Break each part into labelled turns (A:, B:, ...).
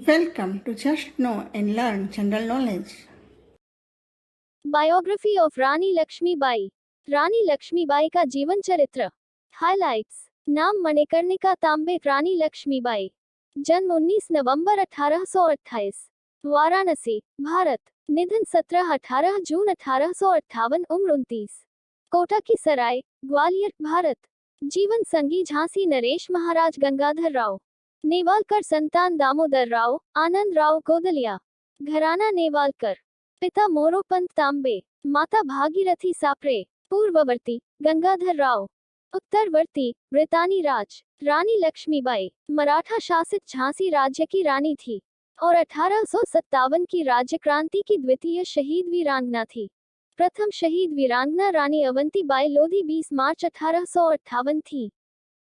A: Welcome to Just Know and Learn General Knowledge.
B: Biography of Rani Lakshmibai. Rani Lakshmibai का जीवन चरित्र। Highlights. नाम मणिकर्णिका तांबे। रानी लक्ष्मीबाई। जन्म 19 नवंबर 1828, वाराणसी, भारत। निधन 17-18 जून 1858। उम्र 29। कोटा की सराय, ग्वालियर, भारत। जीवन संगी झांसी नरेश महाराज गंगाधर राव। नेवालकर संतान दामोदर राव, आनंद राव गोदलिया। घराना नेवालकर। पिता मोरोपंत तांबे, माता भागीरथी सापरे। पूर्ववर्ती गंगाधर राव, उत्तरवर्ती ब्रितानी राज। रानी लक्ष्मीबाई मराठा शासित झांसी राज्य की रानी थी और 1857 की राज्य क्रांति की द्वितीय शहीद वीरांगना थी। प्रथम शहीद वीरांगना रानी अवंती बाई लोधी 20 मार्च 1858 थी।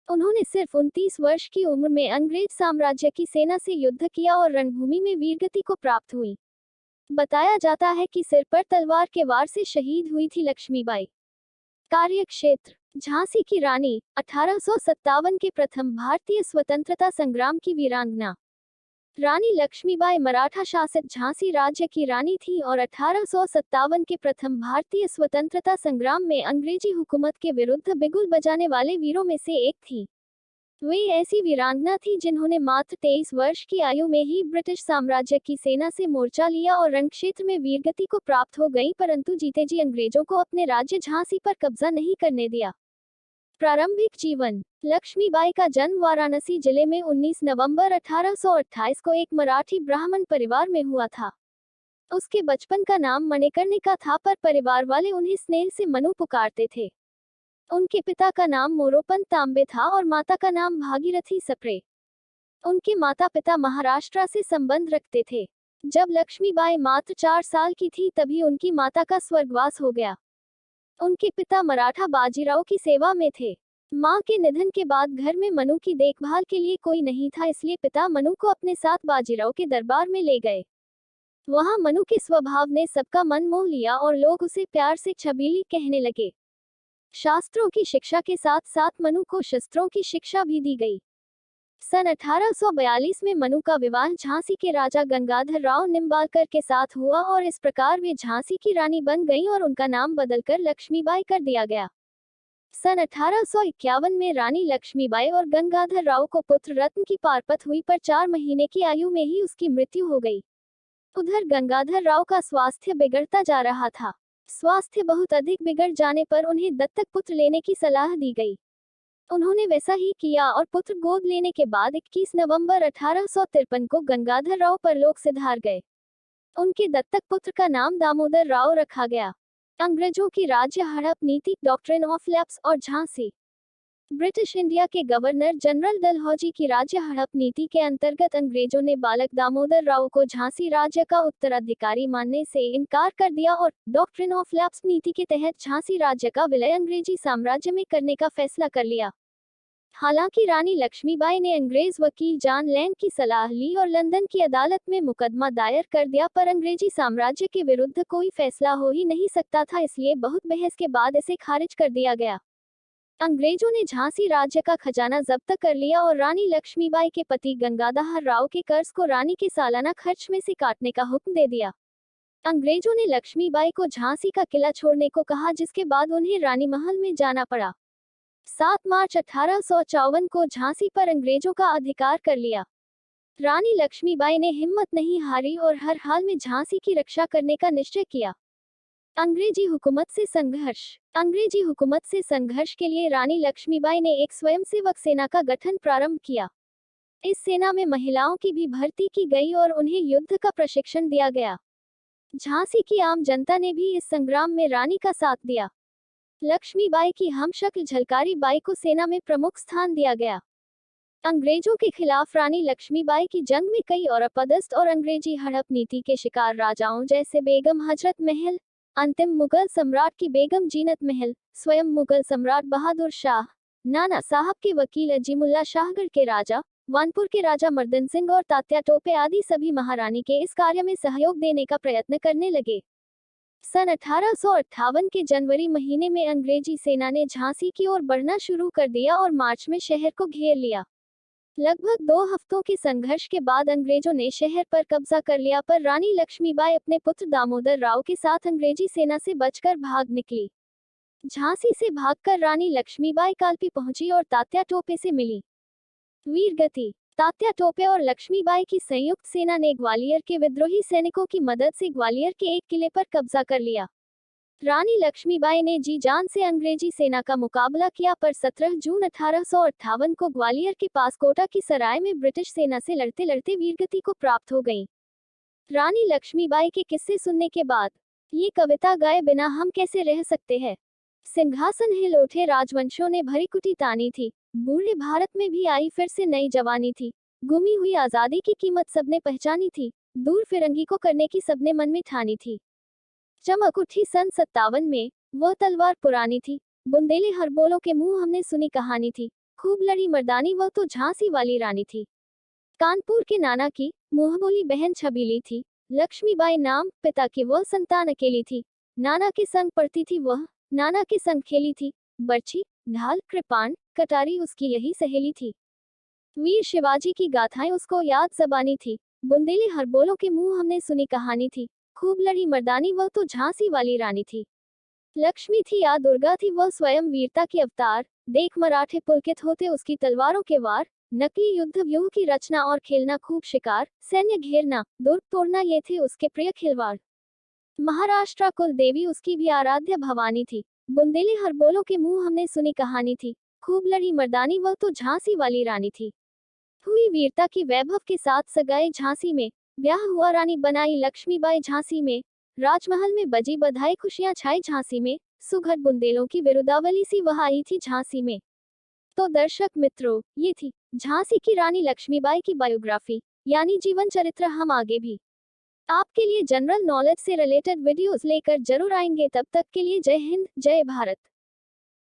B: उन्होंने सिर्फ 29 वर्ष की उम्र में अंग्रेज साम्राज्य की सेना से युद्ध किया और रणभूमि में वीरगति को प्राप्त हुई। बताया जाता है कि सिर पर तलवार के वार से शहीद हुई थी लक्ष्मीबाई। कार्य क्षेत्र, झांसी की रानी, 1857 के प्रथम भारतीय स्वतंत्रता संग्राम की वीरांगना। रानी लक्ष्मीबाई मराठा शासित झांसी राज्य की रानी थी और 1857 के प्रथम भारतीय स्वतंत्रता संग्राम में अंग्रेजी हुकूमत के विरुद्ध बिगुल बजाने वाले वीरों में से एक थी। वे ऐसी वीरांगना थी जिन्होंने मात्र 23 वर्ष की आयु में ही ब्रिटिश साम्राज्य की सेना से मोर्चा लिया और रणक्षेत्र में वीरगति को प्राप्त हो गई, परंतु जीते जी अंग्रेजों को अपने राज्य झांसी पर कब्जा नहीं करने दिया। प्रारंभिक जीवन। लक्ष्मीबाई का जन्म वाराणसी जिले में 19 नवंबर 1828 को एक मराठी ब्राह्मण परिवार में हुआ था। उसके बचपन का नाम मणिकर्णिका था, पर परिवार वाले उन्हें स्नेह से मनु पुकारते थे। उनके पिता का नाम मोरोपंत तांबे था और माता का नाम भागीरथी सप्रे। उनके माता पिता महाराष्ट्र से संबंध रखते थे। जब लक्ष्मीबाई मात्र 4 साल की थी तभी उनकी माता का स्वर्गवास हो गया। उनके पिता मराठा बाजीराव की सेवा में थे। मां के निधन के बाद घर में मनु की देखभाल के लिए कोई नहीं था, इसलिए पिता मनु को अपने साथ बाजीराव के दरबार में ले गए। वहां मनु के स्वभाव ने सबका मन मोह लिया और लोग उसे प्यार से छबीली कहने लगे। शास्त्रों की शिक्षा के साथ साथ मनु को शस्त्रों की शिक्षा भी दी गई। सन 1842 में मनु का विवाह झांसी के राजा गंगाधर राव निम्बालकर के साथ हुआ और इस प्रकार वे झांसी की रानी बन गईं और उनका नाम बदलकर लक्ष्मीबाई कर दिया गया। सन 1851 में रानी लक्ष्मीबाई और गंगाधर राव को पुत्र रत्न की पारपत हुई, पर 4 महीने की आयु में ही उसकी मृत्यु हो गई। उधर गंगाधर राव का स्वास्थ्य बिगड़ता जा रहा था। स्वास्थ्य बहुत अधिक बिगड़ जाने पर उन्हें दत्तक पुत्र लेने की सलाह दी गई। उन्होंने वैसा ही किया और पुत्र गोद लेने के बाद 21 नवंबर 1853 को गंगाधर राव परलोक सिधार गए। उनके दत्तक पुत्र का नाम दामोदर राव रखा गया। अंग्रेजों की राज्य हड़प नीति, डॉक्ट्रिन ऑफ लैप्स और झांसी। ब्रिटिश इंडिया के गवर्नर जनरल डलहौजी की राज्य हड़प नीति के अंतर्गत अंग्रेजों ने बालक दामोदर राव को झांसी राज्य का उत्तराधिकारी मानने से इनकार कर दिया और डॉक्ट्रिन ऑफ लैप्स नीति के तहत झांसी राज्य का विलय अंग्रेजी साम्राज्य में करने का फैसला कर लिया। हालांकि रानी लक्ष्मीबाई ने अंग्रेज वकील जॉन लैंग की सलाह ली और लंदन की अदालत में मुकदमा दायर कर दिया, पर अंग्रेजी साम्राज्य के विरुद्ध कोई फैसला हो ही नहीं सकता था, इसलिए बहुत बहस के बाद इसे खारिज कर दिया गया। अंग्रेजों ने झांसी राज्य का खजाना जब्त कर लिया और रानी लक्ष्मीबाई के पति गंगाधर राव के कर्ज को रानी के सालाना खर्च में से काटने का हुक्म दे दिया। अंग्रेजों ने लक्ष्मीबाई को झांसी का किला छोड़ने को कहा, जिसके बाद उन्हें रानी महल में जाना पड़ा। 7 मार्च 1854 को झांसी पर अंग्रेजों का अधिकार कर लिया। रानी लक्ष्मीबाई ने हिम्मत नहीं हारी और हर हाल में झांसी की रक्षा करने का निश्चय किया। अंग्रेजी हुकूमत से संघर्ष। अंग्रेजी हुकूमत से संघर्ष के लिए रानी लक्ष्मीबाई ने एक स्वयंसेवक सेना का गठन प्रारंभ किया। इस सेना में महिलाओं की भी भर्ती की गई और उन्हें युद्ध का प्रशिक्षण दिया गया। झांसी की आम जनता ने भी इस संग्राम में रानी का साथ दिया। लक्ष्मीबाई की हमशक्ल झलकारी बाई को सेना में प्रमुख स्थान दिया गया। अंग्रेजों के खिलाफ रानी लक्ष्मीबाई की जंग में कई और अपदस्थ और अंग्रेजी हड़प नीति के शिकार राजाओं जैसे बेगम हजरत महल, अंतिम मुगल सम्राट की बेगम जीनत महल, स्वयं मुगल सम्राट बहादुर शाह, नाना साहब के वकील अजीमुल्ला शाहगढ़ के राजा, वानपुर के राजा मर्दन सिंह और तात्या टोपे आदि सभी महारानी के इस कार्य में सहयोग देने का प्रयत्न करने लगे। सन 1858 के जनवरी महीने में अंग्रेजी सेना ने झांसी की ओर बढ़ना शुरू कर दिया और मार्च में शहर को घेर लिया। लगभग 2 हफ्तों के संघर्ष के बाद अंग्रेजों ने शहर पर कब्जा कर लिया, पर रानी लक्ष्मीबाई अपने पुत्र दामोदर राव के साथ अंग्रेजी सेना से बचकर भाग निकली। झांसी से भागकर रानी लक्ष्मीबाई कालपी पहुंची और तात्या टोपे से मिली। वीरगति। तात्या टोपे और लक्ष्मीबाई की संयुक्त सेना ने ग्वालियर के विद्रोही सैनिकों की मदद से ग्वालियर के एक किले पर कब्जा कर लिया। रानी लक्ष्मीबाई ने जी जान से अंग्रेजी सेना का मुकाबला किया, पर 17 जून 1858 को ग्वालियर के पास कोटा की सराय में ब्रिटिश सेना से लड़ते लड़ते वीरगति को प्राप्त हो गई। रानी लक्ष्मीबाई के किस्से सुनने के बाद ये कविता गाए बिना हम कैसे रह सकते हैं। सिंहासन हिल उठे राजवंशों ने भरी कुटी तानी थी, बूढ़े भारत में भी आई फिर से नई जवानी थी। गुमी हुई आजादी की कीमत सबने पहचानी थी, दूर फिरंगी को करने की सबने मन में ठानी थी। चमक उठी सन 57 में, वह तलवार पुरानी थी, बुंदेले हरबोलों के मुंह हमने सुनी कहानी थी। खूब लड़ी मर्दानी, वह तो झांसी वाली रानी थी। कानपुर के नाना की मुंहबोली बहन छबीली थी। लक्ष्मीबाई नाम, पिता की वह संतान अकेली थी। नाना के संग पढ़ती थी वह, नाना के संग खेली थी। बर्छी, ढाल, कृपाण, कटारी उसकी यही सहेली थी। वीर शिवाजी की गाथाएं उसको याद ज़बानी थी। बुंदेले हरबोलों के मुंह हमने सुनी कहानी थी। खूब लड़ी मर्दानी, वह तो झांसी वाली रानी थी। लक्ष्मी थी या दुर्गा थी, वह स्वयं वीरता की अवतार। देख मराठे पुलकित होते उसकी तलवारों के वार। नकली युद्ध व्यूह की रचना और खेलना खूब शिकार। सैन्य घेरना, दुर्ग तोड़ना, ये थे उसके प्रिय खिलवाड़। महाराष्ट्र कुल देवी उसकी भी आराध्य भवानी थी। बुंदेले हरबोलों के मुंह हमने सुनी कहानी थी। खूब लड़ी मर्दानी, वह तो झांसी वाली रानी थी। हुई वीरता की वैभव के साथ सगाई झांसी में। ब्याह हुआ, रानी बनाई लक्ष्मीबाई झांसी में। राजमहल में बजी बधाई, खुशियां छाई झांसी में। सुघड़ बुंदेलों की विरुदावली सी वह आई थी झांसी में। तो दर्शक मित्रों, ये थी झांसी की रानी लक्ष्मीबाई की बायोग्राफी यानी जीवन चरित्र। हम आगे भी आपके लिए जनरल नॉलेज से रिलेटेड वीडियोस लेकर जरूर आएंगे। तब तक के लिए जय हिंद, जय भारत।